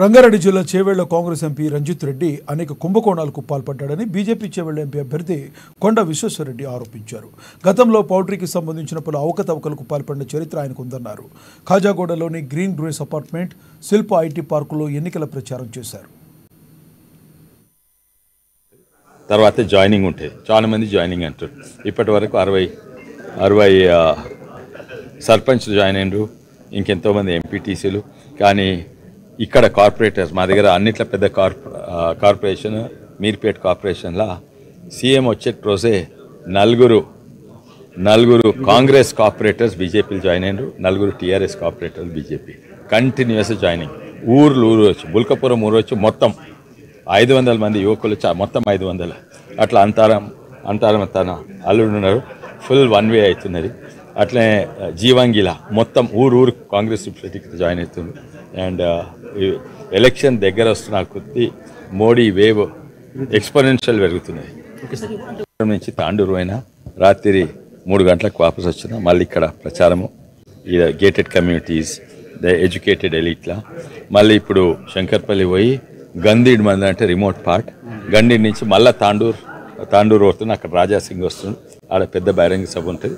రంగారెడ్డి జిల్లా చేవెళ్ల కాంగ్రెస్ ఎంపీ రంజిత్ రెడ్డి అనేక కుంభకోణాలకు పాల్పడ్డాడని BJP Chevella MP అభ్యర్థి కొండ విశ్వేశ్వరరెడ్డి ఆరోపించారు. గతంలో పౌల్ట్రీకి సంబంధించిన పలు అవకతవకలకు పాల్పడిన చరిత్ర ఆయనకుందన్నారు. ఖాజాగూడలోని green grace apartment, Shilpa IT పార్కులో ఎన్నికల ప్రచారం చేశారు. తర్వాత జాయినింగ్ ఉంటుంది, చాలా మంది జాయినింగ్ అంటారు. ఇప్పటి వరకు 60 సర్పంచ్లు జాయిన్ అయినరు, ఇంకెంతోమంది ఎంపీటీసీలు. కానీ ఇక్కడ కార్పొరేటర్స్ మా దగ్గర అన్నిట్లో పెద్ద కార్పొరేషన్ మీర్పేట్ కార్పొరేషన్లో సీఎం వచ్చే రోజే నలుగురు కాంగ్రెస్ కార్పొరేటర్స్ బీజేపీలు జాయిన్ అయినరు, 4 టీఆర్ఎస్ కార్పొరేటర్లు బీజేపీ. Continuous joining. ఊరు వచ్చి బుల్కపురం ఊరు వచ్చి మొత్తం 500 మంది యువకులు, మొత్తం 500 అట్లా అంతారం తన అల్లుడు ఉన్నారు. ఫుల్ వన్ వే అవుతున్నది. అట్లనే జీవంగిలా మొత్తం ఊరు కాంగ్రెస్ టికెట్ జాయిన్ అవుతుంది. అండ్ ఎలక్షన్ దగ్గర వస్తున్న కొద్దీ మోడీ వేవ్ ఎక్స్పోనెన్షియల్ పెరుగుతున్నాయి. నుంచి తాండూరు అయినా రాత్రి 3 గంటలకు వాపసు వచ్చిన మళ్ళీ ఇక్కడ ప్రచారము, ఈ గేటెడ్ కమ్యూనిటీస్, ద ఎడ్యుకేటెడ్ ఎలిట్లా. మళ్ళీ ఇప్పుడు శంకర్పల్లి పోయి గంధీడ్ మంది అంటే రిమోట్ పార్ట్, గంధీడ్ నుంచి మళ్ళీ తాండూరు వస్తుంది. అక్కడ రాజాసింగ్ వస్తుంది. ఆడ పెద్ద బహిరంగ సభ ఉంటుంది.